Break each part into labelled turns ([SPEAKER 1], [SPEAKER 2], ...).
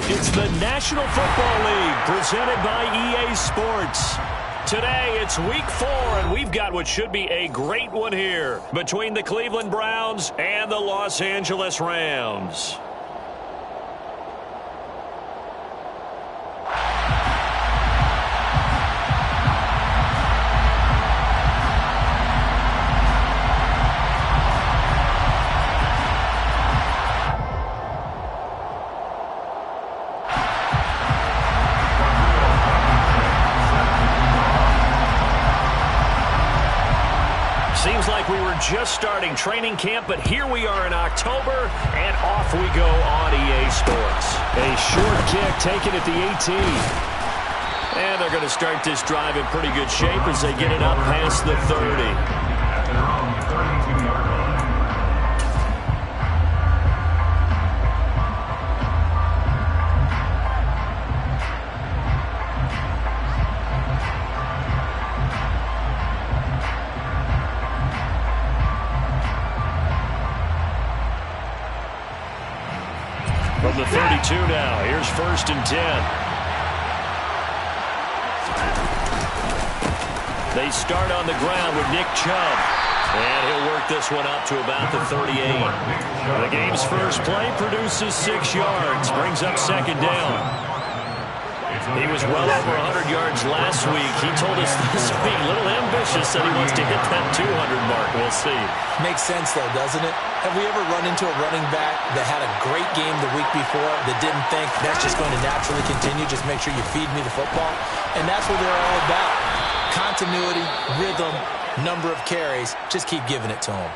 [SPEAKER 1] It's the National Football League presented by EA Sports. Today, it's week 4, and we've got what should be a great one here between the Cleveland Browns and the Los Angeles Rams. Seems like we were just starting training camp, but here we are in October, and off we go on EA Sports. A short kick taken at the 18. And they're going to start this drive in pretty good shape as they get it up past the 30. From the 32 now, here's 1st and 10. They start on the ground with Nick Chubb. And he'll work this one up to about the 38. The game's first play produces 6 yards, brings up 2nd down. He was well over 100 yards last week. He told us this week, a little ambitious, that he wants to hit that 200 mark. We'll see.
[SPEAKER 2] Makes sense, though, doesn't it? Have we ever run into a running back that had a great game the week before that didn't think that's just going to naturally continue? Just make sure you feed me the football. And that's what they're all about. Continuity, rhythm, number of carries. Just keep giving it to him.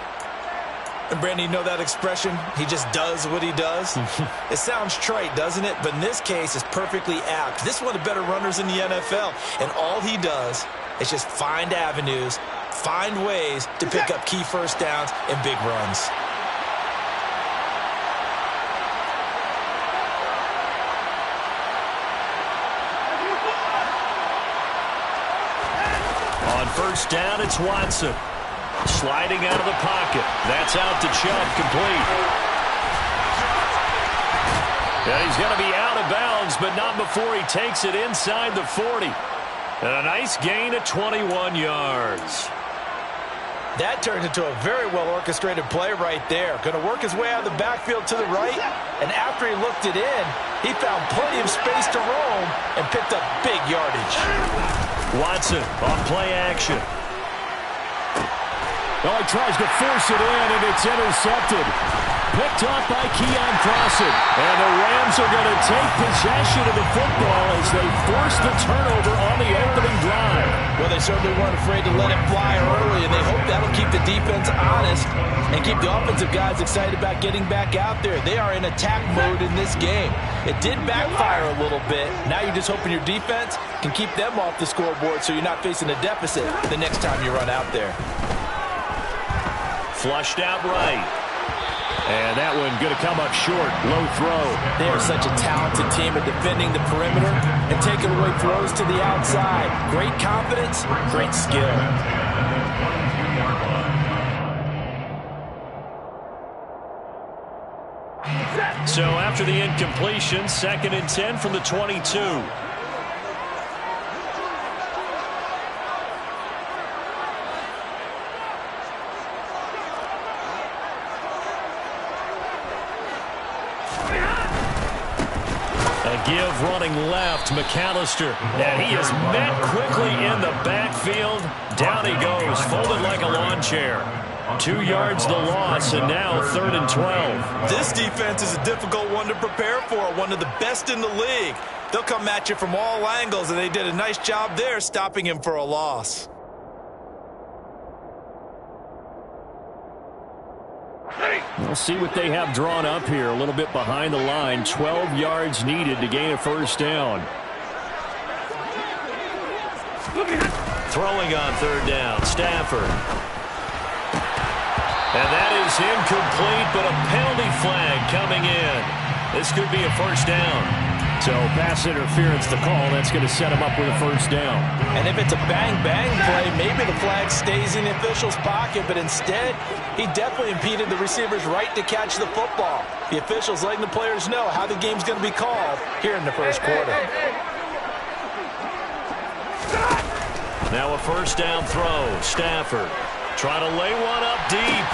[SPEAKER 2] And, Brandon, you know that expression? He just does what he does? It sounds trite, doesn't it? But in this case, it's perfectly apt. This is one of the better runners in the NFL. And all he does is just find avenues, find ways to pick up key first downs and big runs.
[SPEAKER 1] On 1st down, it's Watson. Sliding out of the pocket. That's out to Chubb, complete. And he's going to be out of bounds, but not before he takes it inside the 40. And a nice gain of 21 yards.
[SPEAKER 2] That turned into a very well-orchestrated play right there. Going to work his way out of the backfield to the right, and after he looked it in, he found plenty of space to roam and picked up big yardage.
[SPEAKER 1] Watson on play action. Oh, he tries to force it in, and it's intercepted. Picked off by Keon Crossen. And the Rams are going to take possession of the football as they force the turnover on the opening drive.
[SPEAKER 2] Well, they certainly weren't afraid to let it fly early, and they hope that'll keep the defense honest and keep the offensive guys excited about getting back out there. They are in attack mode in this game. It did backfire a little bit. Now you're just hoping your defense can keep them off the scoreboard so you're not facing a deficit the next time you run out there.
[SPEAKER 1] Flushed out right. And that one going to come up short. Low throw.
[SPEAKER 2] They are such a talented team at defending the perimeter and taking away throws to the outside. Great confidence, great skill.
[SPEAKER 1] So after the incompletion, 2nd and 10 from the 22. Give running left, McAllister. And he is met quickly in the backfield. Down he goes, folded like a lawn chair. 2 yards the loss, and now 3rd and 12.
[SPEAKER 2] This defense is a difficult one to prepare for, one of the best in the league. They'll come at you from all angles, and they did a nice job there stopping him for a loss.
[SPEAKER 1] We'll see what they have drawn up here. A little bit behind the line. 12 yards needed to gain a 1st down. Throwing on 3rd down, Stafford. And that is incomplete, but a penalty flag coming in. This could be a 1st down. So pass interference, the call, that's going to set him up with a first down.
[SPEAKER 2] And if it's a bang-bang play, maybe the flag stays in the official's pocket, but instead, he definitely impeded the receiver's right to catch the football. The official's letting the players know how the game's going to be called here in the first quarter.
[SPEAKER 1] Now a first down throw. Stafford trying to lay one up deep.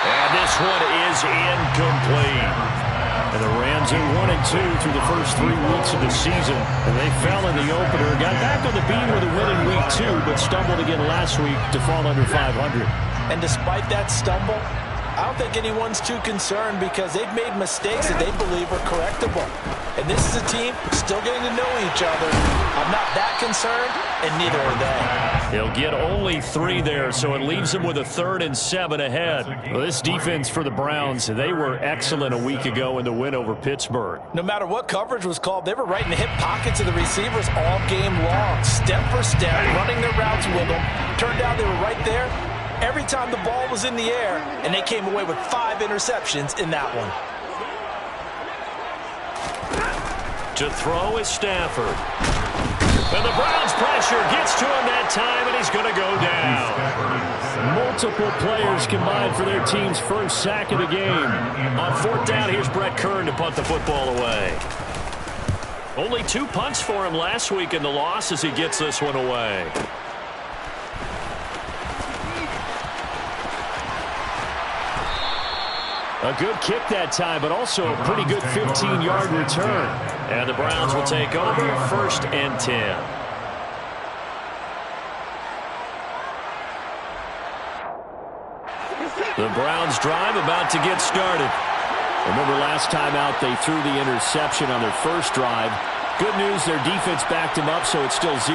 [SPEAKER 1] And this one is incomplete. And the Rams are 1-2 through the first 3 weeks of the season. And they fell in the opener. Got back on the beam with a win in week 2, but stumbled again last week to fall under 500.
[SPEAKER 2] And despite that stumble, I don't think anyone's too concerned because they've made mistakes that they believe are correctable. And this is a team still getting to know each other. I'm not that concerned, and neither are they.
[SPEAKER 1] He'll get only 3 there, so it leaves him with a 3rd and 7 ahead. Well, this defense for the Browns, they were excellent a week ago in the win over Pittsburgh.
[SPEAKER 2] No matter what coverage was called, they were right in the hip pockets of the receivers all game long. Step for step, running their routes with them. Turned out they were right there every time the ball was in the air, and they came away with 5 interceptions in that one.
[SPEAKER 1] To throw is Stafford. And the Browns pressure gets to him that time, and he's going to go down. Multiple players combined for their team's first sack of the game. On 4th down, here's Brett Kern to punt the football away. Only 2 punts for him last week in the loss as he gets this one away. A good kick that time, but also a pretty good 15-yard return. And the Browns will take over 1st and 10. The Browns drive about to get started. Remember last time out they threw the interception on their first drive. Good news, their defense backed them up, so it's still 0-0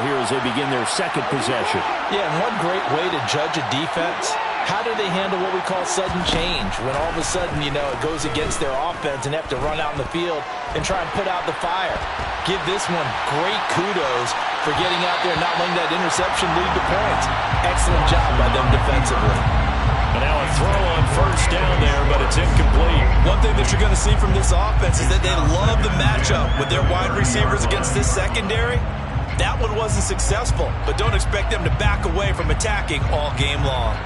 [SPEAKER 1] here as they begin their second possession.
[SPEAKER 2] Yeah, and one great way to judge a defense, how do they handle what we call sudden change? When all of a sudden, you know, it goes against their offense and they have to run out in the field and try and put out the fire. Give this one great kudos for getting out there and not letting that interception lead to points. Excellent job by them defensively.
[SPEAKER 1] And now a throw on 1st down there, but it's incomplete.
[SPEAKER 2] One thing that you're going to see from this offense is that they love the matchup with their wide receivers against this secondary. That one wasn't successful, but don't expect them to back away from attacking all game long.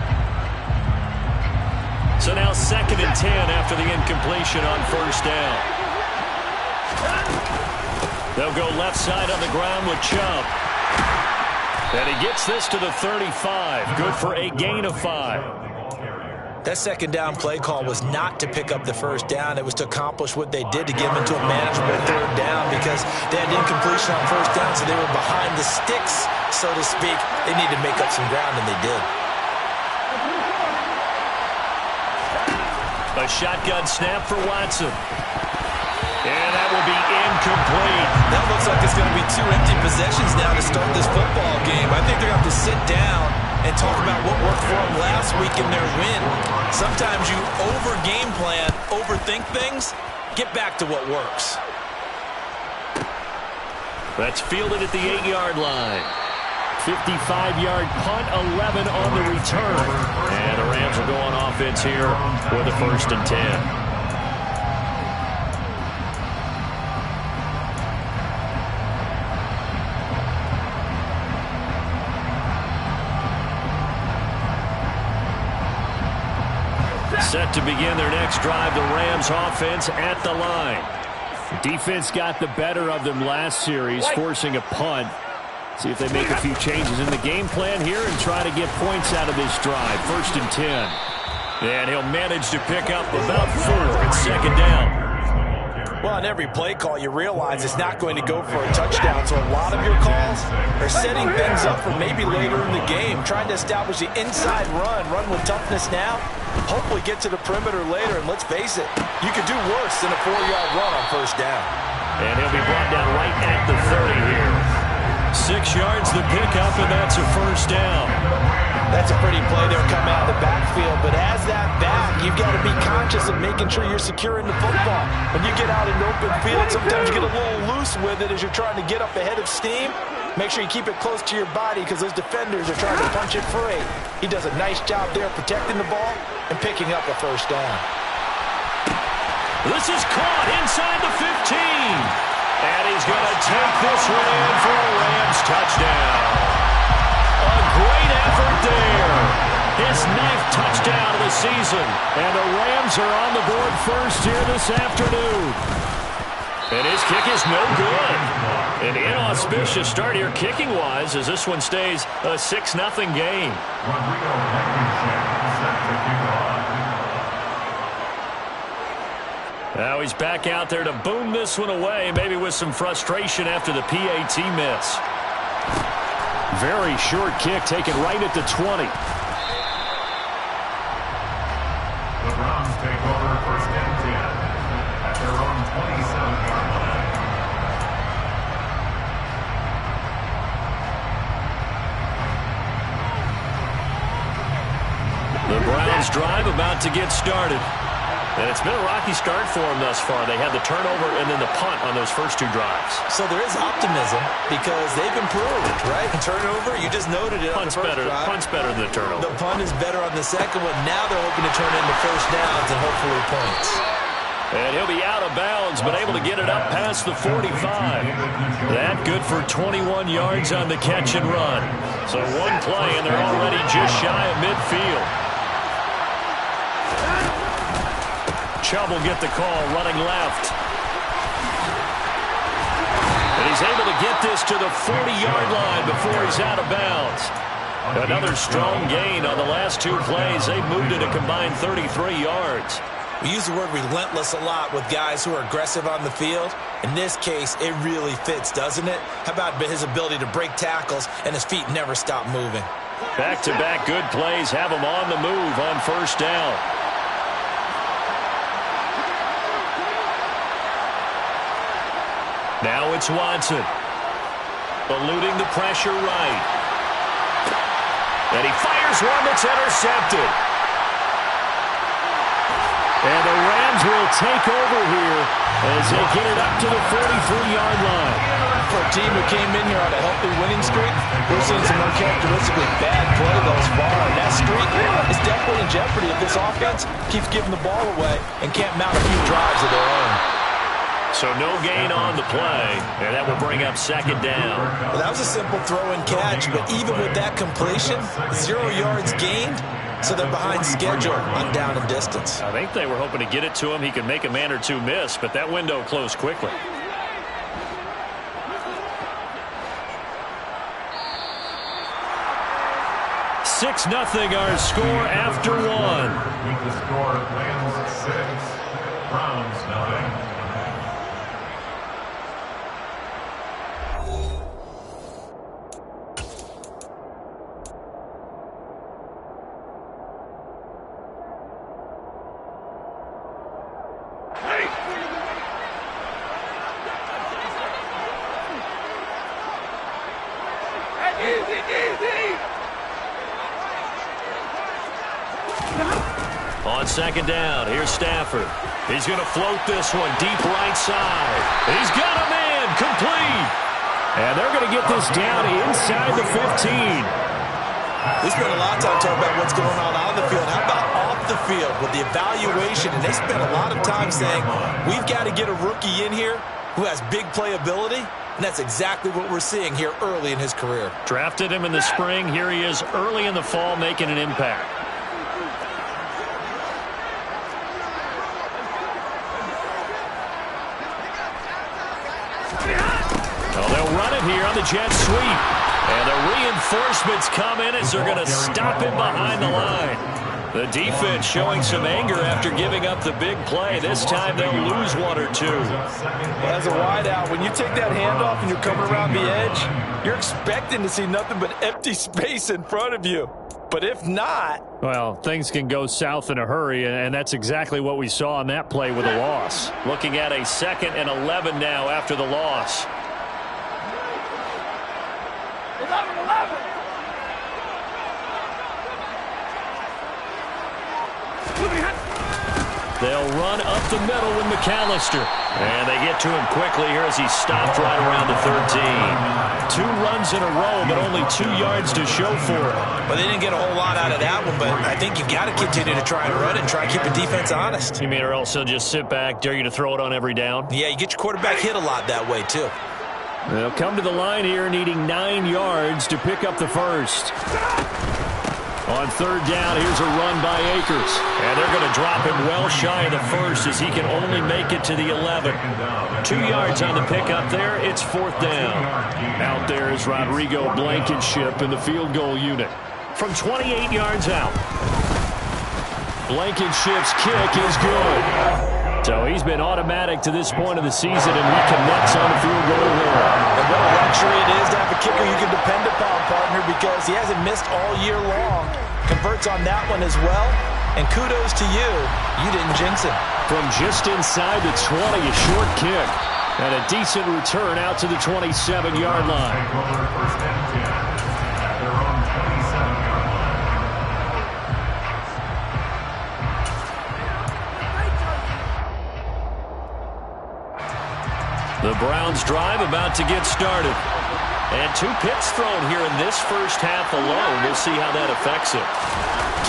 [SPEAKER 1] So now 2nd and 10 after the incompletion on 1st down. They'll go left side on the ground with Chubb. And he gets this to the 35. Good for a gain of 5.
[SPEAKER 2] That 2nd down play call was not to pick up the 1st down. It was to accomplish what they did to get them into a manageable 3rd down because they had incompletion on 1st down, so they were behind the sticks, so to speak. They needed to make up some ground, and they did.
[SPEAKER 1] A shotgun snap for Watson. And that will be incomplete.
[SPEAKER 2] That looks like it's going to be 2 empty possessions now to start this football game. I think they're going to have to sit down and talk about what worked for them last week in their win. Sometimes you over-game plan, overthink things, get back to what works.
[SPEAKER 1] That's fielded at the 8-yard line. 55-yard punt, 11 on the return. And the Rams will go on offense here with a 1st and 10. Set to begin their next drive, the Rams offense at the line. Defense got the better of them last series, forcing a punt. See if they make a few changes in the game plan here and try to get points out of this drive. 1st and 10. And he'll manage to pick up about 4 at 2nd down.
[SPEAKER 2] Well, on every play call, you realize it's not going to go for a touchdown. So a lot of your calls are setting things up for maybe later in the game, trying to establish the inside run with toughness now, hopefully get to the perimeter later. And let's face it, you could do worse than a 4-yard run on 1st down.
[SPEAKER 1] And he'll be brought down right at the 30 here. 6 yards the pickup, and that's a 1st down.
[SPEAKER 2] That's a pretty play there coming out of the backfield, but as that back, you've got to be conscious of making sure you're securing the football. When you get out in open field, sometimes you get a little loose with it as you're trying to get up ahead of steam. Make sure you keep it close to your body because those defenders are trying to punch it free. He does a nice job there protecting the ball and picking up a 1st down.
[SPEAKER 1] This is caught inside the 15. And he's going to take this one in for a Rams touchdown. A great effort there. His 9th touchdown of the season. And the Rams are on the board first here this afternoon. And his kick is no good. An inauspicious start here kicking-wise as this one stays a 6-0 game. Now he's back out there to boom this one away, maybe with some frustration after the PAT miss.
[SPEAKER 3] Very short kick taken right at the 20.
[SPEAKER 4] The Browns take over first and 10 at their own 27-yard line.
[SPEAKER 1] The Browns drive about to get started. And it's been a rocky start for them thus far. They had the turnover and then the punt on those first 2 drives.
[SPEAKER 2] So there is optimism because they've improved, right? Turnover, you just noted it.
[SPEAKER 1] Punt's better than the turnover.
[SPEAKER 2] The punt is better on the second one. Now they're hoping to turn into first downs and hopefully points.
[SPEAKER 1] And he'll be out of bounds, but able to get it up past the 45. That good for 21 yards on the catch and run. So one play, and they're already just shy of midfield. Chubb will get the call, running left. And he's able to get this to the 40-yard line before he's out of bounds. Another strong gain on the last 2 plays. They've moved it a combined 33 yards.
[SPEAKER 2] We use the word relentless a lot with guys who are aggressive on the field. In this case, it really fits, doesn't it? How about his ability to break tackles and his feet never stop moving?
[SPEAKER 1] Back-to-back good plays have him on the move on first down. Now it's Watson. Eluding the pressure right. And he fires one that's intercepted. And the Rams will take over here as they get it up to the 43-yard line.
[SPEAKER 2] For a team who came in here on a healthy winning streak, we're seeing some uncharacteristically bad play thus far. And that streak is definitely in jeopardy if this offense keeps giving the ball away and can't mount a few drives of their own.
[SPEAKER 1] So no gain on the play, and that will bring up second down.
[SPEAKER 2] Well, that was a simple throw and catch, but even with that completion, 0 yards gained, so they're behind schedule on down and distance.
[SPEAKER 1] I think they were hoping to get it to him. He could make a man or 2 miss, but that window closed quickly. Six nothing our score after 1.
[SPEAKER 4] With the score, Rams 6, Browns 9.
[SPEAKER 1] On second down, here's Stafford. He's going to float this one deep right side. He's got a man, complete. And they're going to get this down inside the 15.
[SPEAKER 2] We spent a lot of time talking about what's going on the field. How about off the field with the evaluation? And they spent a lot of time saying, we've got to get a rookie in here who has big playability. And that's exactly what we're seeing here early in his career.
[SPEAKER 1] Drafted him in the spring. Here he is early in the fall making an impact. Oh, they'll run it here on the jet sweep. And the reinforcements come in as they're going to stop him behind the line. The defense showing some anger after giving up the big play. This time they'll lose 1 or 2.
[SPEAKER 5] As a wideout, when you take that handoff and you're coming around the edge, you're expecting to see nothing but empty space in front of you. But if not...
[SPEAKER 3] Well, things can go south in a hurry, and that's exactly what we saw on that play with a loss.
[SPEAKER 1] Looking at a 2nd and 11 now after the loss.
[SPEAKER 5] 11.
[SPEAKER 1] They'll run up the middle with McAllister. And they get to him quickly here as he stopped right around the 13. 2 runs in a row, but only 2 yards to show for it.
[SPEAKER 2] Well, they didn't get a whole lot out of that one, but I think you've got to continue to try and run it and try and keep the defense honest.
[SPEAKER 1] You mean or else he'll just sit back, dare you to throw it on every down?
[SPEAKER 2] Yeah, you get your quarterback hit a lot that way, too.
[SPEAKER 3] They'll come to the line here needing 9 yards to pick up the first. On 3rd down, here's a run by Akers.
[SPEAKER 1] And they're going to drop him well shy of the first as he can only make it to the 11. 2 yards on the pickup there. It's 4th down.
[SPEAKER 3] Out there is Rodrigo Blankenship in the field goal unit.
[SPEAKER 1] From 28 yards out.
[SPEAKER 3] Blankenship's kick is good. So he's been automatic to this point of the season, and he connects on the field goal there.
[SPEAKER 2] And what a luxury it is to have a kicker you can depend upon, partner, because he hasn't missed all year long. Converts on that one as well. And kudos to you. You didn't jinx him.
[SPEAKER 3] From just inside the 20, a short kick. And a decent return out to the 27-yard line.
[SPEAKER 4] Take over 1st and 10 at their own 27-yard line.
[SPEAKER 1] The Browns drive about to get started. And 2 picks thrown here in this first half alone. We'll see how that affects it.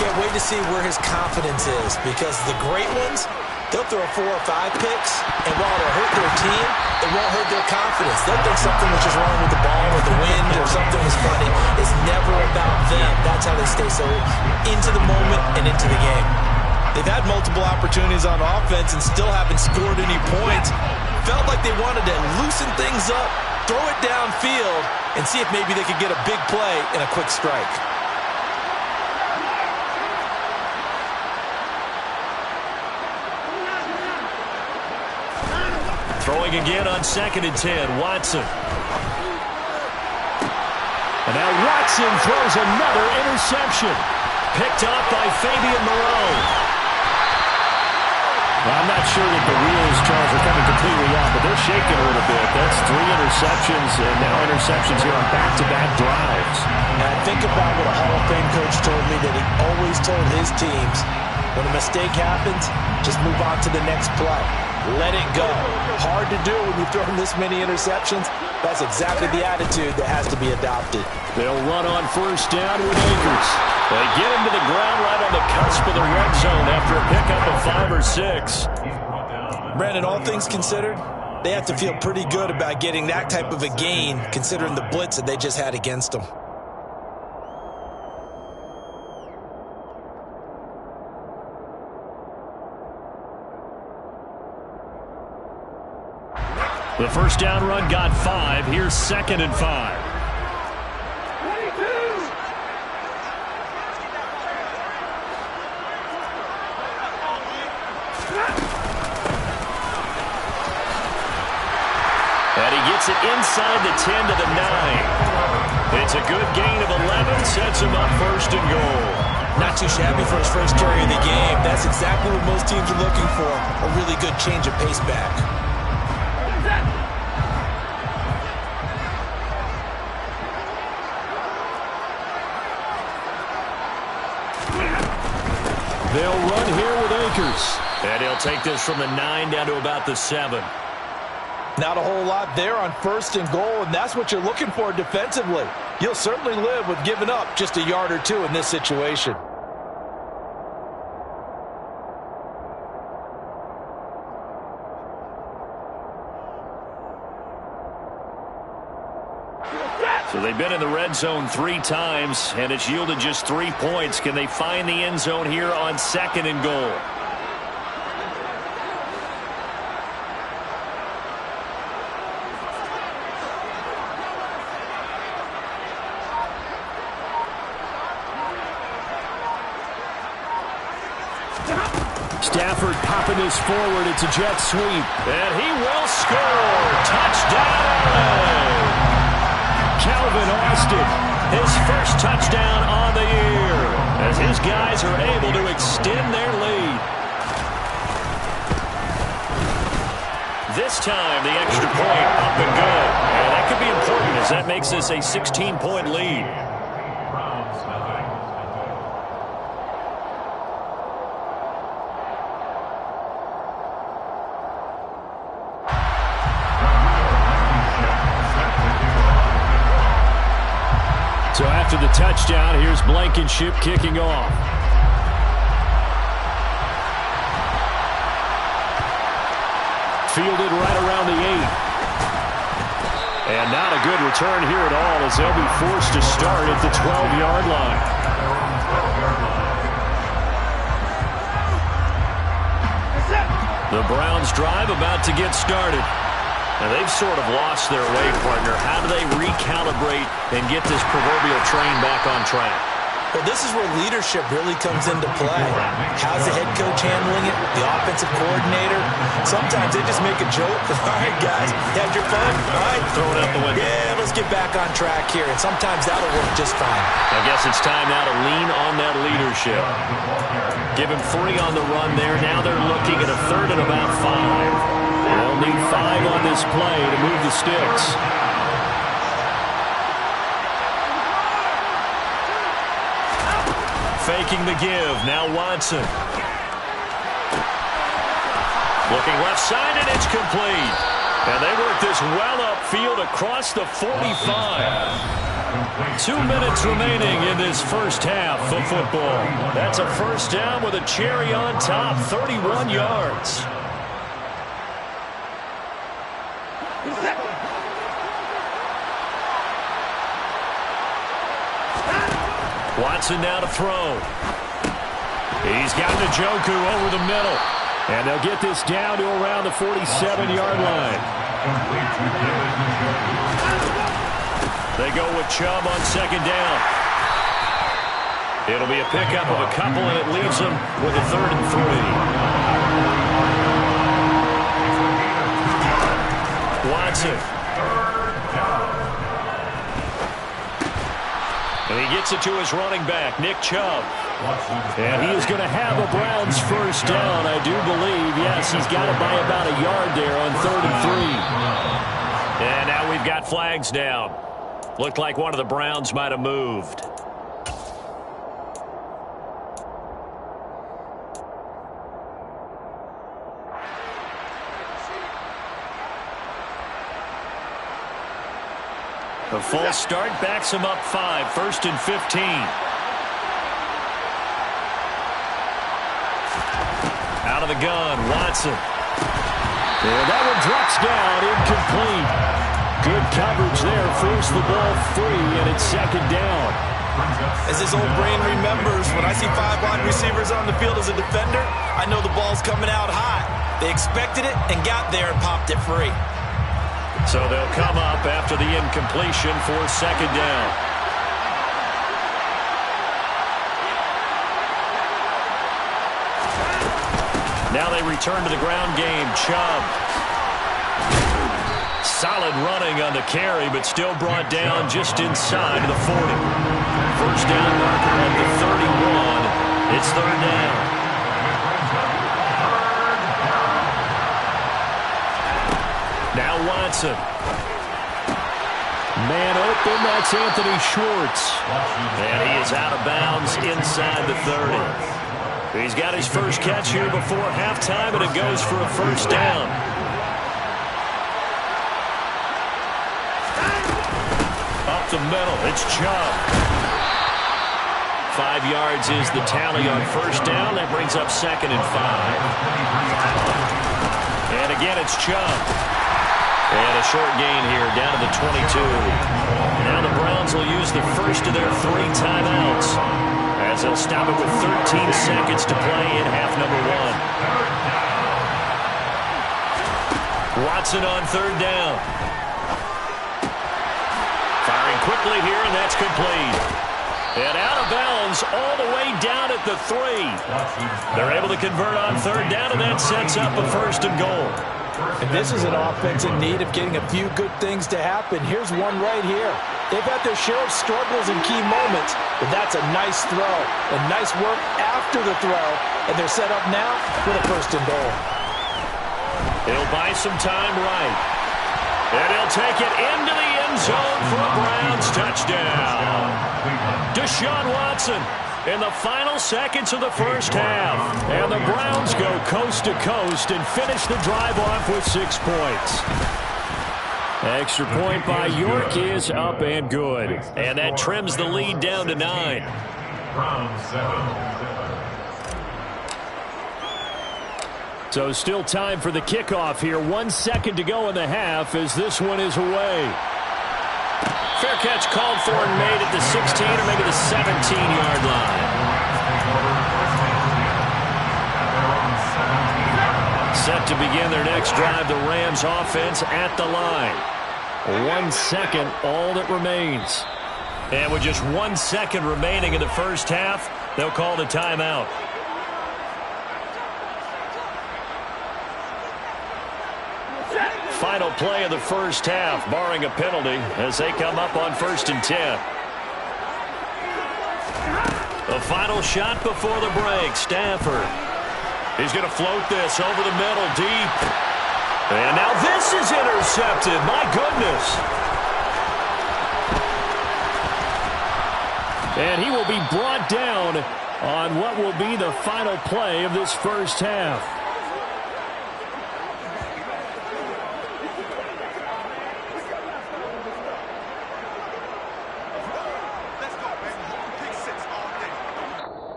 [SPEAKER 2] Can't wait to see where his confidence is, because the great ones, they'll throw 4 or 5 picks, and while it'll hurt their team, it won't hurt their confidence. They'll think something was just wrong with the ball or the wind or something was funny. It's never about them. That's how they stay so into the moment and into the game. They've had multiple opportunities on offense and still haven't scored any points. Felt like they wanted to loosen things up, throw it downfield, and see if maybe they could get a big play and a quick strike.
[SPEAKER 1] Throwing again on 2nd and 10, Watson.
[SPEAKER 3] And now Watson throws another interception.
[SPEAKER 1] Picked off by Fabian Moreau.
[SPEAKER 3] Well, I'm not sure that the wheels, Charles, are coming completely off, but they're shaking a little bit. That's 3 interceptions, and now interceptions here on back-to-back drives.
[SPEAKER 2] And I think about what a Hall of Fame coach told me, that he always told his teams, when a mistake happens, just move on to the next play. Let it go. Hard to do when you've thrown this many interceptions. That's exactly the attitude that has to be adopted.
[SPEAKER 3] They'll run on 1st down with Akers.
[SPEAKER 1] They get him to the ground right on the cusp of the red zone after a pickup of 5 or 6.
[SPEAKER 2] Brandon, all things considered, they have to feel pretty good about getting that type of a gain, considering the blitz that they just had against them.
[SPEAKER 3] The 1st down run got 5. Here's 2nd and 5.
[SPEAKER 1] And he gets it inside the 10 to the 9. It's a good gain of 11, sets him up 1st and goal.
[SPEAKER 2] Not too shabby for his first carry of the game. That's exactly what most teams are looking for, a really good change of pace back.
[SPEAKER 3] They'll run here with Akers.
[SPEAKER 1] And he'll take this from the 9 down to about the 7.
[SPEAKER 2] Not a whole lot there on 1st and goal, and that's what you're looking for defensively. You'll certainly live with giving up just a yard or 2 in this situation.
[SPEAKER 1] So they've been in the red zone 3 times, and it's yielded just 3 points. Can they find the end zone here on 2nd and goal?
[SPEAKER 3] Stafford popping this forward. It's a jet sweep.
[SPEAKER 1] And he will score. Touchdown!
[SPEAKER 3] Calvin Austin.
[SPEAKER 1] His first touchdown on the year as his guys are able to extend their lead. This time, the extra point up and good. And that could be important as that makes this a 16-point lead.
[SPEAKER 3] After the touchdown, here's Blankenship kicking off. Fielded right around the 8. And not a good return here at all as they'll be forced to start at the 12-yard line. The Browns drive about to get started. And they've sort of lost their way, partner. How do they recalibrate and get this proverbial train back on track?
[SPEAKER 2] Well, this is where leadership really comes into play. How's the head coach handling it? The offensive coordinator? Sometimes they just make a joke. All right, guys, had your fun? All right.
[SPEAKER 1] Throw it out the window.
[SPEAKER 2] Yeah, let's get back on track here. And sometimes that'll work just fine.
[SPEAKER 1] I guess it's time now to lean on that leadership. Give him 3 on the run there. Now they're looking at a 3rd and about 5. They'll need 5 on this play to move the sticks. Faking the give. Now Watson. Looking left side, and it's complete. And they work this well upfield across the 45. 2 minutes remaining in this first half of football. That's a first down with a cherry on top, 31 yards. Watson now to throw. He's got Njoku over the middle. And they'll get this down to around the 47-yard line. They go with Chubb on 2nd down. It'll be a pickup of a couple, and it leaves them with a 3rd and 3. Watson. And he gets it to his running back, Nick Chubb. And he is going to have a Browns first down, I do believe. Yes, he's got it by about a yard there on 3rd and 3. And now we've got flags down. Looked like one of the Browns might have moved. The false start backs him up 5, 1st and 15. Out of the gun, Watson. And that one drops down, incomplete. Good coverage there, forced the ball free, and it's 2nd down.
[SPEAKER 5] As his old brain remembers, when I see 5 wide receivers on the field as a defender, I know the ball's coming out high. They expected it and got there and popped it free.
[SPEAKER 1] So they'll come up after the incompletion for 2nd down. Now they return to the ground game. Chubb. Solid running on the carry, but still brought down just inside of the 40. First down marker at the 31. It's 3rd down. Now Watson. Man open, that's Anthony Schwartz. And he is out of bounds inside the 30. He's got his first catch here before halftime, and it goes for a first down. Up the middle, it's Chubb. 5 yards is the tally on first down. That brings up 2nd and 5. And again, it's Chubb. And a short gain here, down to the 22. Now the Browns will use the first of their 3 timeouts, as they'll stop it with 13 seconds to play in half number 1. Watson on 3rd down. Firing quickly here, and that's complete. And out of bounds all the way down at the 3. They're able to convert on 3rd down, and that sets up a 1st and goal.
[SPEAKER 2] And this is an offense in need of getting a few good things to happen. Here's one right here. They've had their share of struggles in key moments, but that's a nice throw and nice work after the throw. And they're set up now with a 1st and goal.
[SPEAKER 1] He'll buy some time right. And he'll take it into the end zone for a Browns touchdown. Deshaun Watson in the final seconds of the first half. And the Browns go coast to coast and finish the drive off with 6 points. Extra point by York is up and good. And that trims the lead down to 9.
[SPEAKER 4] Round 7.
[SPEAKER 1] So still time for the kickoff here. 1 second to go in the half as this one is away. Fair catch called for and made at the 16 or maybe the 17-yard line. Set to begin their next drive, the Rams offense at the line. 1 second, all that remains. And with just 1 second remaining in the first half, they'll call the timeout. Final play of the first half, barring a penalty, as they come up on 1st and 10. The final shot before the break, Stafford. He's going to float this over the middle, deep. And now this is intercepted. My goodness. And he will be brought down on what will be the final play of this first half.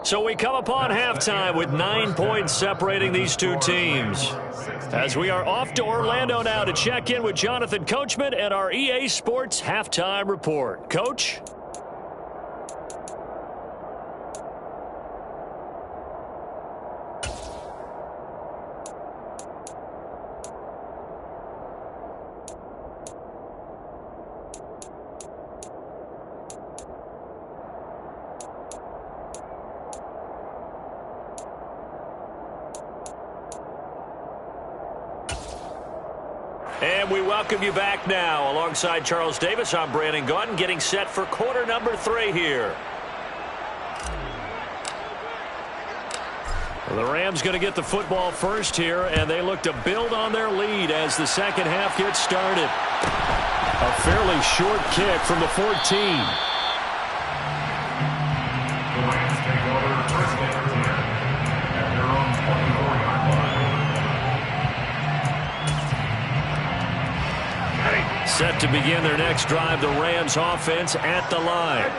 [SPEAKER 1] So we come upon halftime with 9 points separating these two teams. As we are off to Orlando now to check in with Jonathan Coachman and our EA Sports Halftime Report. Coach? And we welcome you back now. Alongside Charles Davis, I'm Brandon Gaudin, getting set for quarter number 3 here. Well, the Rams going to get the football first here, and they look to build on their lead as the second half gets started. A fairly short kick from the 14.
[SPEAKER 4] The Rams take over 1st and 10 at their own 24-yard line.
[SPEAKER 1] Set to begin their next drive, the Rams offense at the line.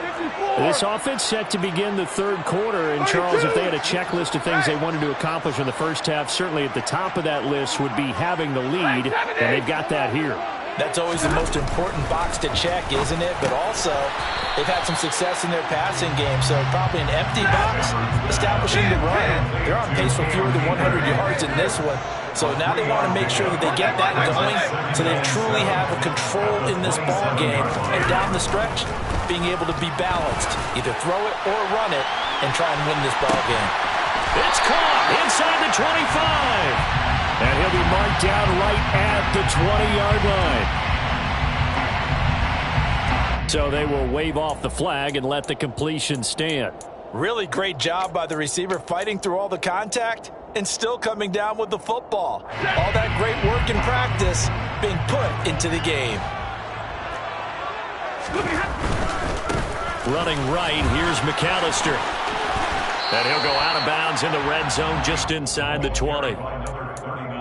[SPEAKER 1] This offense set to begin the third quarter. And, Charles, if they had a checklist of things they wanted to accomplish in the first half, certainly at the top of that list would be having the lead, and they've got that here.
[SPEAKER 2] That's always the most important box to check, isn't it? But also, they've had some success in their passing game, so probably an empty box, establishing the run. They're on pace for fewer than 100 yards in this one. So now they want to make sure that they get that going so they truly have a control in this ball game. And down the stretch, being able to be balanced. Either throw it or run it and try and win this ball game.
[SPEAKER 1] It's caught inside the 25. And he'll be marked down right at the 20-yard line. So they will wave off the flag and let the completion stand.
[SPEAKER 2] Really great job by the receiver fighting through all the contact and still coming down with the football. All that great work in practice being put into the game.
[SPEAKER 1] Running right, here's McAllister. And he'll go out of bounds in the red zone just inside the 20.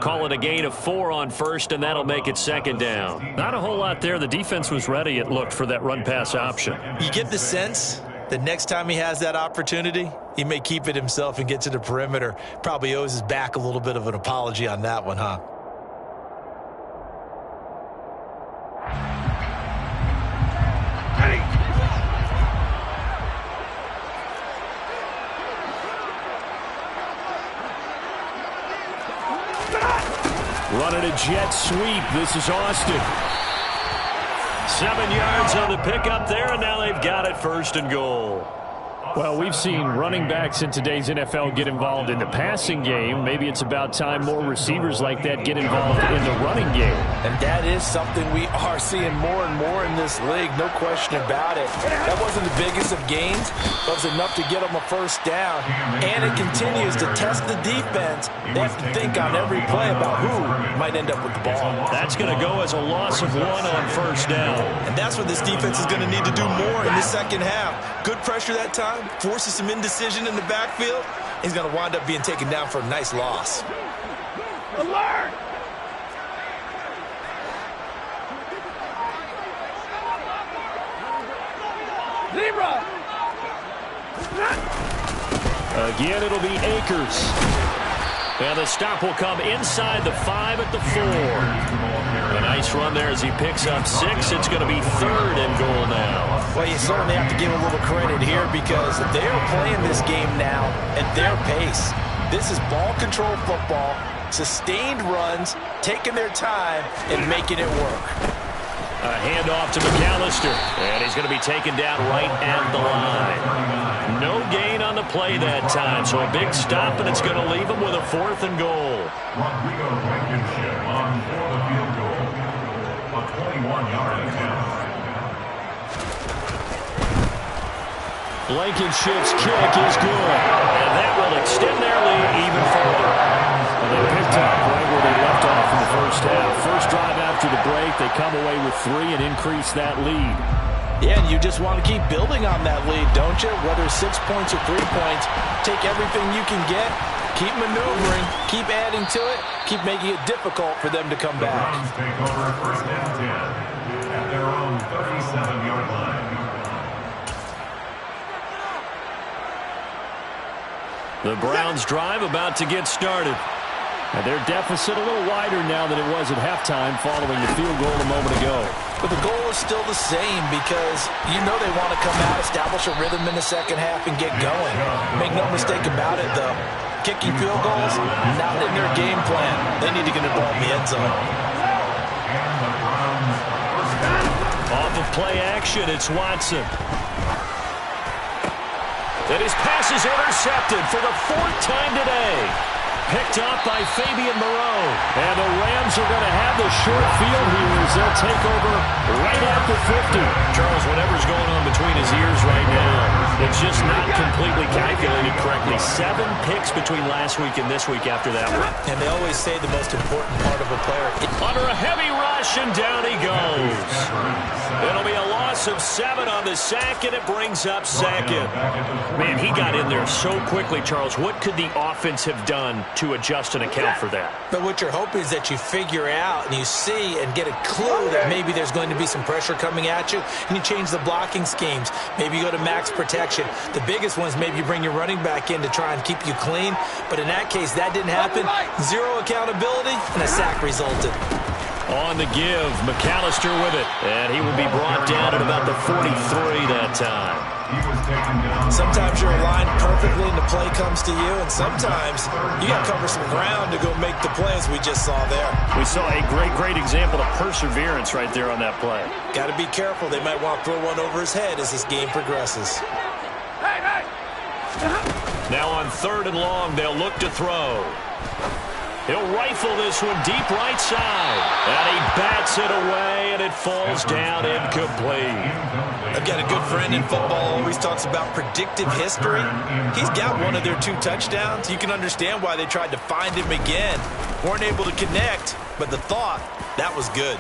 [SPEAKER 1] Call it a gain of 4 on first, and that'll make it second down. Not a whole lot there. The defense was ready, it looked, for that run-pass option.
[SPEAKER 2] You get the sense that next time he has that opportunity, he may keep it himself and get to the perimeter. Probably owes his back a little bit of an apology on that one, huh?
[SPEAKER 1] Running a jet sweep. This is Austin. 7 yards on the pickup there, and now they've got it 1st and goal. Well, we've seen running backs in today's NFL get involved in the passing game. Maybe it's about time more receivers like that get involved in the running game.
[SPEAKER 2] And that is something we are seeing more and more in this league, no question about it. That wasn't the biggest of gains, but it was enough to get them a first down. And it continues to test the defense. They have to think on every play about who might end up with the ball.
[SPEAKER 1] That's going to go as a loss of 1 on first down.
[SPEAKER 2] And that's what this defense is going to need to do more in the second half. Good pressure that time, forces some indecision in the backfield. He's going to wind up being taken down for a nice loss.
[SPEAKER 1] Again, it'll be Akers. And the stop will come inside the 5 at the 4. A nice run there as he picks up 6. It's going to be 3rd and goal now.
[SPEAKER 2] Well, you certainly have to give a little credit here because they're playing this game now at their pace. This is ball control football, sustained runs, taking their time, and making it work.
[SPEAKER 1] A handoff to McAllister, and he's going to be taken down right at the line. No gain on the play that time, so a big stop, and it's going to leave him with a 4th and goal.
[SPEAKER 4] Rodrigo Blankenship on for the field goal. A 21-yard attempt.
[SPEAKER 1] Blankenship's kick is good, and that will extend their lead even further.
[SPEAKER 3] And they picked up right where they left off in the first half. First drive after the break, they come away with 3 and increase that lead.
[SPEAKER 2] Yeah, and you just want to keep building on that lead, don't you? Whether it's 6 points or 3 points, take everything you can get, keep maneuvering, keep adding to it, keep making it difficult for them to come back.
[SPEAKER 4] The Browns take over 1st and 10 at their own 37-yard line.
[SPEAKER 1] The Browns drive about to get started.
[SPEAKER 3] And their deficit a little wider now than it was at halftime following the field goal a moment ago.
[SPEAKER 2] But the goal is still the same because you know they want to come out, establish a rhythm in the second half, and get going. Make no mistake about it, though. Kicking field goals, not in their game plan. They need to get the ball in the end zone.
[SPEAKER 1] Off of play action, it's Watson. And his pass is intercepted for the 4th time today. Picked up by Fabian Moreau. And the Rams are going to have the short field here as they'll take over right at the 50. Charles, whatever's going on between his ears right now, it's just not completely calculated correctly. 7 picks between last week and this week after that one.
[SPEAKER 2] And they always say the most important part of a player.
[SPEAKER 1] Under a heavy rush, and down he goes. It'll be a loss of 7 on the sack, and it brings up 2nd. Man, he got in there so quickly, Charles. What could the offense have done to adjust and account for that?
[SPEAKER 2] But what you're hoping is that you figure out and you see and get a clue that maybe there's going to be some pressure coming at you, and you change the blocking schemes. Maybe you go to max protection. The biggest one is maybe you bring your running back in to try and keep you clean. But in that case, that didn't happen. 0 accountability, and a sack resulted.
[SPEAKER 1] On the give, McAllister with it. And he will be brought down at about the 43 that time.
[SPEAKER 2] Sometimes you're aligned perfectly and the play comes to you, and sometimes you got to cover some ground to go make the plays we just saw there.
[SPEAKER 1] We saw a great example of perseverance right there on that play.
[SPEAKER 2] Got to be careful. They might want to throw one over his head as this game progresses.
[SPEAKER 1] Now on 3rd and long, they'll look to throw. He'll rifle this one deep right side. And he bats it away, and it falls down incomplete.
[SPEAKER 2] I've got a good friend in football, always talks about predictive history. He's got one of their 2 touchdowns. You can understand why they tried to find him again. Weren't able to connect, but the thought, that was good.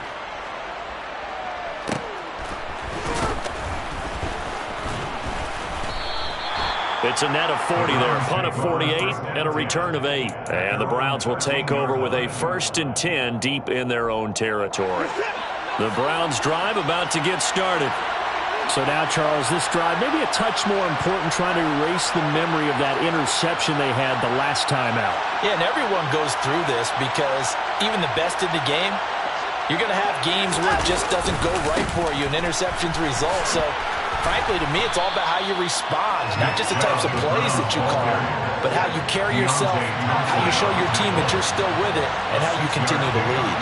[SPEAKER 1] It's a net of 40 there, a punt of 48, and a return of 8. And the Browns will take over with a 1st and 10 deep in their own territory. The Browns drive about to get started.
[SPEAKER 3] So now, Charles, this drive maybe a touch more important, trying to erase the memory of that interception they had the last time out.
[SPEAKER 2] Yeah, and everyone goes through this because even the best in the game, you're going to have games where it just doesn't go right for you, and interceptions result. So frankly, to me, it's all about how you respond, not just the types of plays that you call, but how you carry yourself, how you show your team that you're still with it, and how you continue to lead.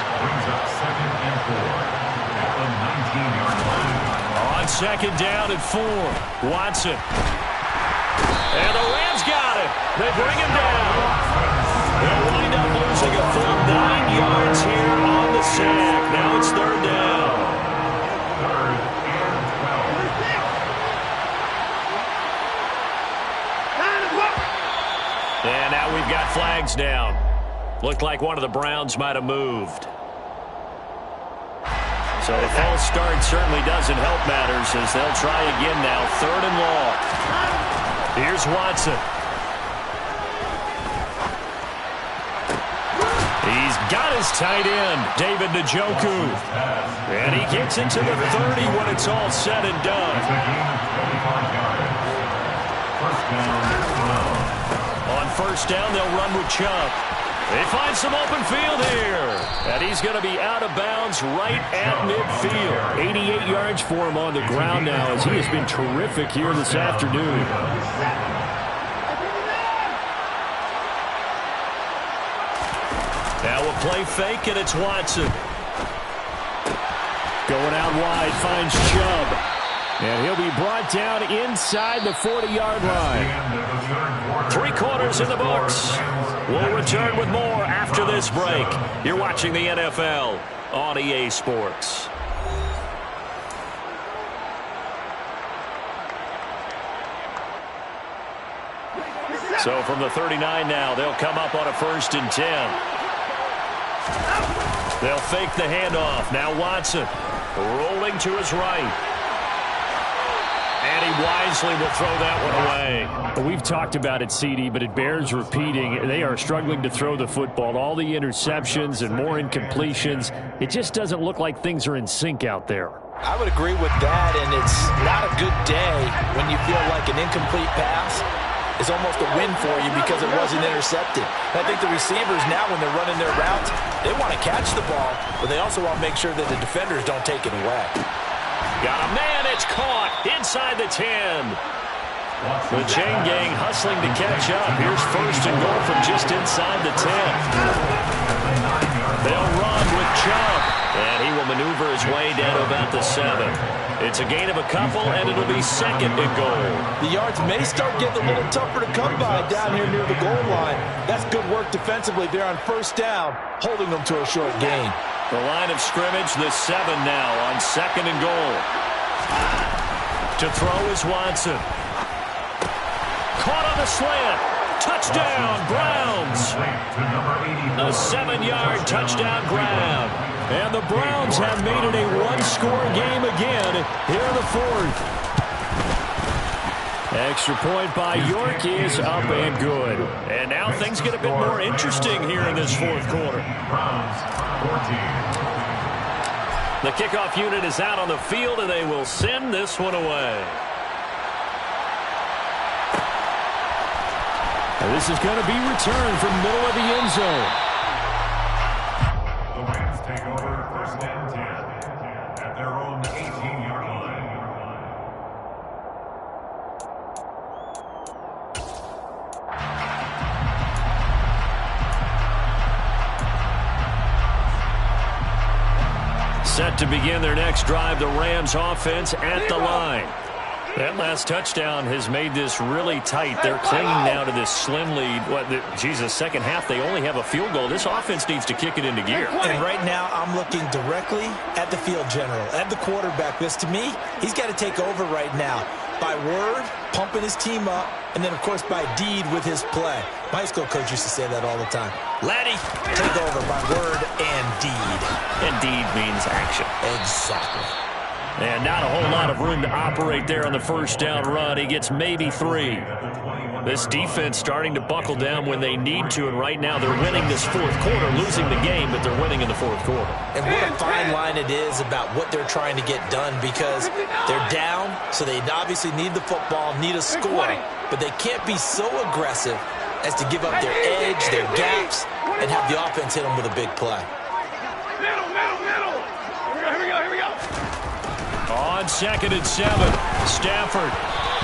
[SPEAKER 1] On 2nd down and 4, Watson. And the Rams got it. They bring him down. They'll wind up losing a full 9 yards here on the sack. Now it's 3rd down. And now we've got flags down. Looked like one of the Browns might have moved. So the false start certainly doesn't help matters as they'll try again now. 3rd and long. Here's Watson. He's got his tight end, David Njoku. And he gets into the 30 when it's all said and done. first down, they'll run with Chubb. They find some open field here. And he's going to be out of bounds right at midfield.
[SPEAKER 3] 88 yards for him on the ground now as he has been terrific here this afternoon.
[SPEAKER 1] Now a play fake, and it's Watson.
[SPEAKER 3] Going out wide, finds Chubb. And he'll be brought down inside the 40-yard line.
[SPEAKER 1] 3 quarters in the books. We'll return with more after this break. You're watching the NFL on EA Sports. So from the 39 now, they'll come up on a 1st and 10. They'll fake the handoff. Now Watson rolling to his right. And he wisely will throw that one away.
[SPEAKER 3] We've talked about it, CD, but it bears repeating. They are struggling to throw the football. All the interceptions and more incompletions. It just doesn't look like things are in sync out there.
[SPEAKER 5] I would agree with that, and it's not a good day when you feel like an incomplete pass is almost a win for you because it wasn't intercepted. And I think the receivers now, when they're running their routes, they want to catch the ball, but they also want to make sure that the defenders don't take it away.
[SPEAKER 1] Got a man, it's caught inside the 10. The chain gang hustling to catch up. Here's 1st and goal from just inside the 10. They'll run with Chubb, and he will maneuver his way down to about the 7. It's a gain of a couple, and it'll be 2nd and goal.
[SPEAKER 5] The yards may start getting a little tougher to come by down here near the goal line. That's good work defensively there on 1st down, holding them to a short gain.
[SPEAKER 1] The line of scrimmage, the 7 now on 2nd and goal. To throw is Watson. Caught on the slant. Touchdown, Browns. A 7-yard touchdown grab. And the Browns have made it a one-score game again here in the 4th. Extra point by York is up and good. And now things get a bit more interesting here in this 4th quarter. The kickoff unit is out on the field, and they will send this one away.
[SPEAKER 3] And this is going to be returned from middle of the end zone.
[SPEAKER 4] The Rams take over 1st and 10 at their own 18-yard line.
[SPEAKER 1] Set to begin their next drive, the Rams offense at the line. That last touchdown has made this really tight. They're clinging now to this slim lead. Second half, they only have a field goal. This offense needs to kick it into gear.
[SPEAKER 2] And right now, I'm looking directly at the field general, at the quarterback. Because to me, he's got to take over right now. By word, pumping his team up, and then, of course, by deed with his play. My high school coach used to say that all the time. Laddie, take over by word and deed.
[SPEAKER 1] And deed means action.
[SPEAKER 2] Exactly.
[SPEAKER 1] And not a whole lot of room to operate there on the 1st down run. He gets maybe 3. This defense starting to buckle down when they need to, and right now they're winning this 4th quarter, losing the game, but they're winning in the 4th quarter.
[SPEAKER 2] And what a fine line it is about what they're trying to get done, because they're down, so they obviously need the football, need a score, but they can't be so aggressive as to give up their edge, their gaps, and have the offense hit them with a big play.
[SPEAKER 1] On 2nd and 7, Stafford.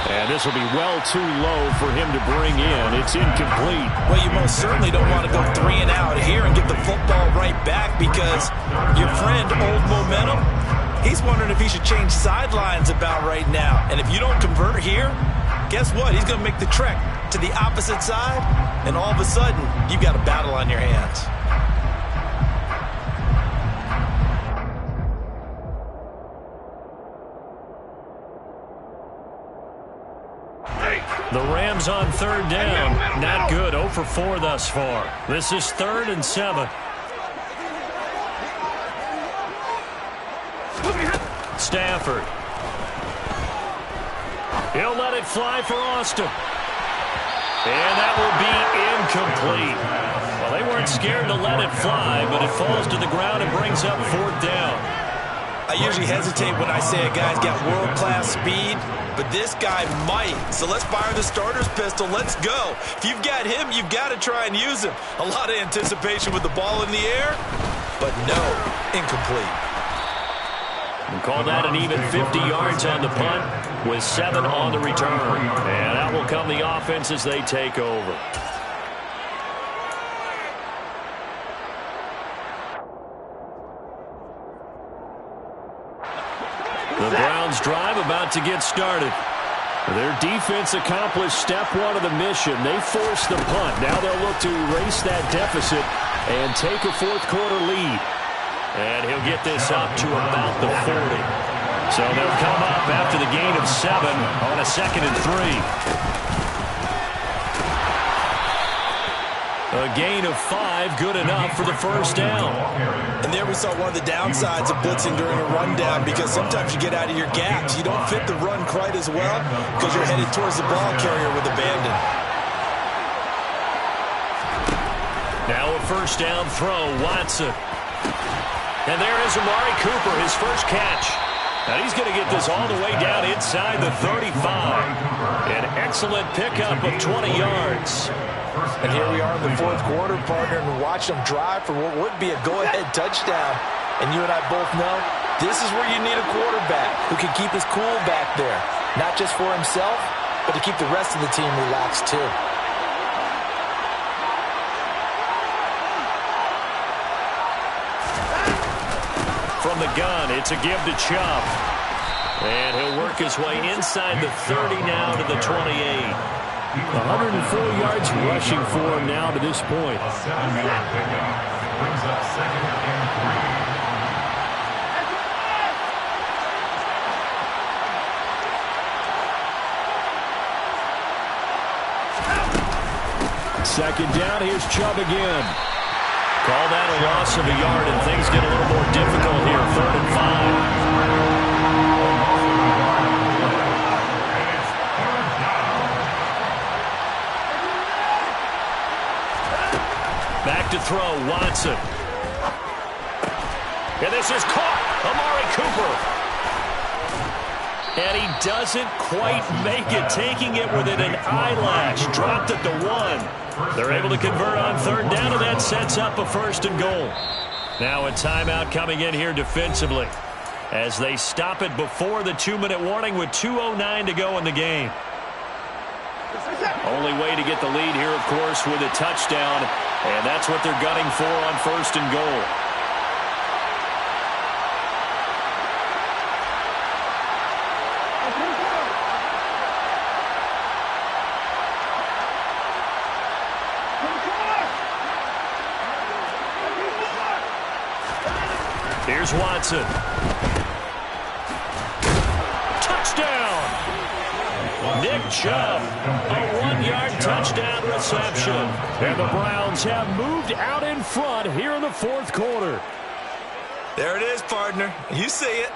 [SPEAKER 3] And this will be well too low for him to bring in. It's incomplete.
[SPEAKER 5] Well, you most certainly don't want to go 3 and out here and get the football right back, because your friend, Old Momentum, he's wondering if he should change sidelines about right now. And if you don't convert here, guess what? He's going to make the trek to the opposite side, and all of a sudden, you've got a battle on your hands.
[SPEAKER 1] The Rams on 3rd down. Not good. 0 for 4 thus far. This is 3rd and 7. Stafford. He'll let it fly for Austin. And that will be incomplete. Well, they weren't scared to let it fly, but it falls to the ground and brings up 4th down.
[SPEAKER 5] I usually hesitate when I say a guy's got world-class speed, but this guy might. So let's fire the starter's pistol. Let's go. If you've got him, you've got to try and use him. A lot of anticipation with the ball in the air, but no, incomplete.
[SPEAKER 1] We'll call that an even 50 yards on the punt with 7 on the return. And that will come the offense as they take over. The Browns drive about to get started. Their defense accomplished step 1 of the mission. They forced the punt. Now they'll look to erase that deficit and take a fourth-quarter lead. And he'll get this up to about the 40. So they'll come up after the gain of 7 on a 2nd and 3. A gain of 5, good enough for the first down.
[SPEAKER 5] And there we saw one of the downsides of blitzing during a rundown, because sometimes you get out of your gaps. You don't fit the run quite as well because you're headed towards the ball carrier with abandon.
[SPEAKER 1] Now a first down throw, Watson. And there is Amari Cooper, his first catch. And he's going to get this all the way down inside the 35. An excellent pickup of 20 yards.
[SPEAKER 5] And here we are in the fourth quarter, partner, and watch them drive for what would be a go-ahead touchdown. And you and I both know this is where you need a quarterback who can keep his cool back there. Not just for himself, but to keep the rest of the team relaxed too.
[SPEAKER 1] From the gun, it's a give to Chubb. And he'll work his way inside the 30 now to the 28. 104 yards rushing for him now to this point.
[SPEAKER 4] A 7-yard pickup brings up 2nd and
[SPEAKER 1] 3. Second down, here's Chubb again. Call that a loss of a yard, and things get a little more difficult here. 3rd and 5. Back to throw, Watson. And this is caught, Amari Cooper. And he doesn't quite make it, taking it within an eyelash. Dropped at the 1. They're able to convert on 3rd down, and that sets up a 1st and goal. Now a timeout coming in here defensively as they stop it before the 2-minute warning with 2:09 to go in the game. Only way to get the lead here, of course, with a touchdown, and that's what they're gunning for on 1st and goal. Here's Watson. Touchdown! Nick Chubb, a 1-yard touchdown reception. And the Browns have moved out in front here in the 4th quarter.
[SPEAKER 5] There it is, partner. You see it.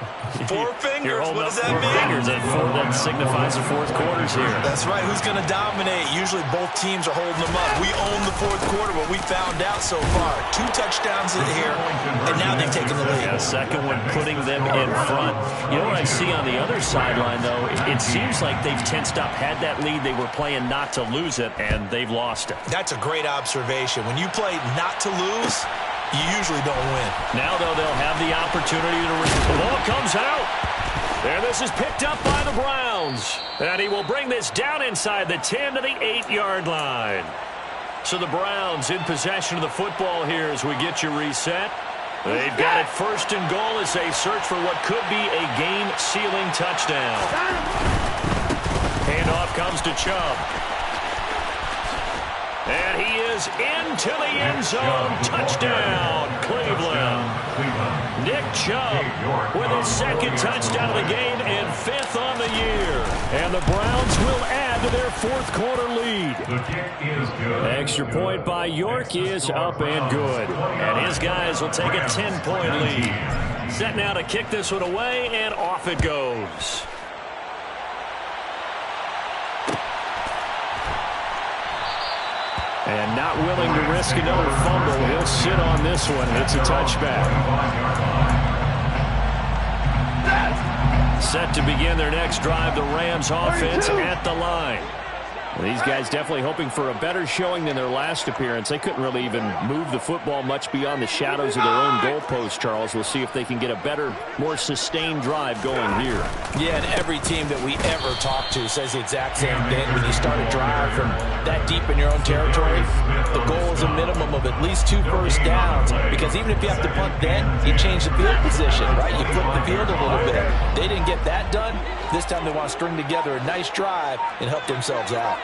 [SPEAKER 5] 4 fingers. What does that mean?
[SPEAKER 1] Fingers. That signifies the 4th quarter's here.
[SPEAKER 5] That's right. Who's going to dominate? Usually both teams are holding them up. We own the 4th quarter, but we found out so far. 2 touchdowns in here, and now they've taken the lead.
[SPEAKER 1] Yeah, second one putting them in front. You know what I see on the other sideline, though? It seems like they've tensed up. Had that lead, they were playing not to lose it, and they've lost it.
[SPEAKER 5] That's a great observation. When you play not to lose, you usually don't win.
[SPEAKER 1] Now, though, they'll have the opportunity to the ball comes out. And this is picked up by the Browns. And he will bring this down inside the 10 to the 8-yard line. So the Browns in possession of the football here as we get you reset. They've got it 1st and goal as they search for what could be a game-sealing touchdown. Handoff comes to Chubb. And he is into the end zone. Touchdown, Cleveland. Nick Chubb with his 2nd touchdown of the game and 5th on the year. And the Browns will add to their 4th quarter lead.
[SPEAKER 4] The kick is good.
[SPEAKER 1] Extra point by York is up and good. And his guys will take a 10-point lead. Set now to kick this one away, and off it goes. And not willing to risk another fumble. He'll sit on this one. It's a touchback. Set to begin their next drive, the Rams offense at the line. These guys definitely hoping for a better showing than their last appearance. They couldn't really even move the football much beyond the shadows of their own goalpost, Charles. We'll see if they can get a better, more sustained drive going here.
[SPEAKER 2] Yeah, and every team that we ever talk to says the exact same thing. When you start a drive from that deep in your own territory, the goal is a minimum of at least 2 first downs, because even if you have to punt then, you change the field position, right? You flip the field a little bit. They didn't get that done. This time they want to string together a nice drive and help themselves out.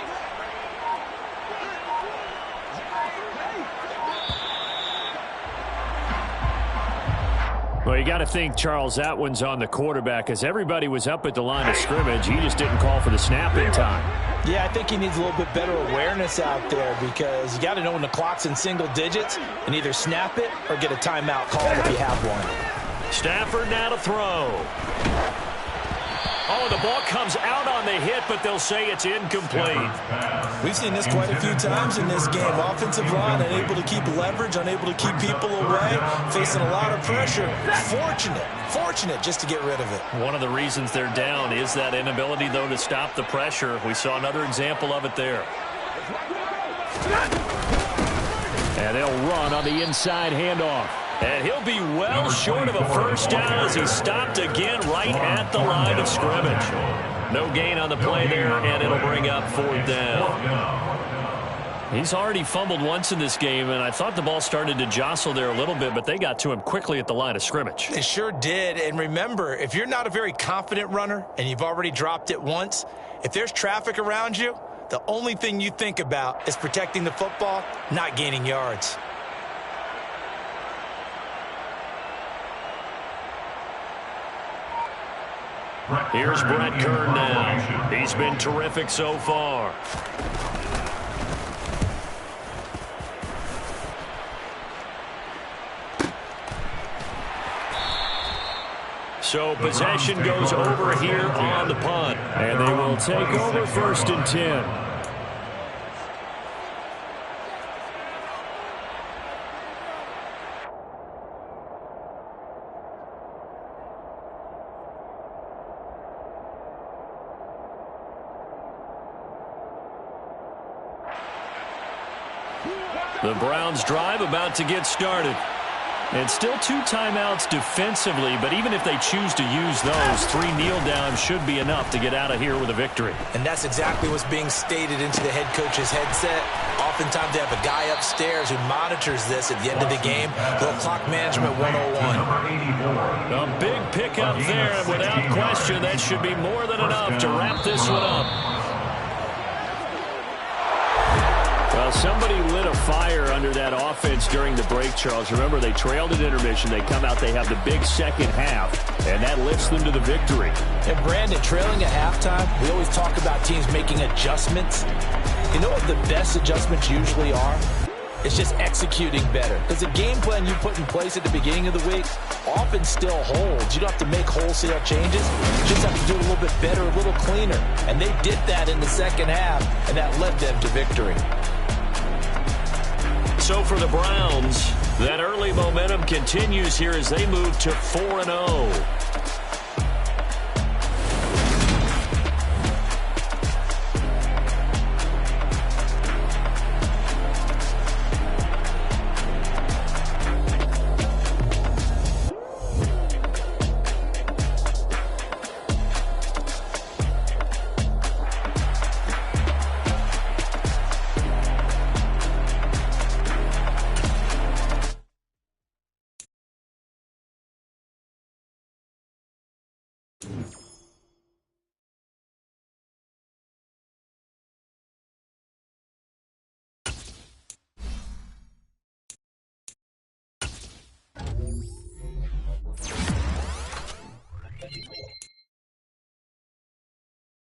[SPEAKER 1] Well, you got to think, Charles, that one's on the quarterback, as everybody was up at the line of scrimmage. He just didn't call for the snap in time.
[SPEAKER 2] Yeah, I think he needs a little bit better awareness out there, because you got to know when the clock's in single digits and either snap it or get a timeout called if you have one.
[SPEAKER 1] Stafford now to throw. Oh, the ball comes out on the hit, but they'll say it's incomplete.
[SPEAKER 2] We've seen this quite a few times in this game. Offensive line unable to keep leverage, unable to keep people away, facing a lot of pressure. Fortunate just to get rid of it.
[SPEAKER 1] One of the reasons they're down is that inability, though, to stop the pressure. We saw another example of it there. And they'll run on the inside handoff. And he'll be well short of a first down as he's stopped again right at the line of scrimmage. No gain on the play there, and it'll bring up 4th down. He's already fumbled once in this game, and I thought the ball started to jostle there a little bit, but they got to him quickly at the line of scrimmage.
[SPEAKER 2] They sure did. And remember, if you're not a very confident runner and you've already dropped it once, if there's traffic around you, the only thing you think about is protecting the football, not gaining yards.
[SPEAKER 1] Here's Brett Kern now. He's been terrific so far. So possession goes over here on the punt. And they will take over 1st and 10. The Browns drive about to get started. And still 2 timeouts defensively, but even if they choose to use those, 3 kneel downs should be enough to get out of here with a victory.
[SPEAKER 2] And that's exactly what's being stated into the head coach's headset. Oftentimes they have a guy upstairs who monitors this at the end of the game. Little clock management 101.
[SPEAKER 1] A big pickup there, and without question, that should be more than enough to wrap this one up. Well, somebody lit a fire under that offense during the break, Charles. Remember, they trailed at intermission. They come out, they have the big second half, and that lifts them to the victory.
[SPEAKER 2] And, Brandon, trailing at halftime, we always talk about teams making adjustments. You know what the best adjustments usually are? It's just executing better. Because the game plan you put in place at the beginning of the week often still holds. You don't have to make wholesale changes. You just have to do it a little bit better, a little cleaner. And they did that in the second half, and that led them to victory.
[SPEAKER 1] So for the Browns, that early momentum continues here as they move to 4-0.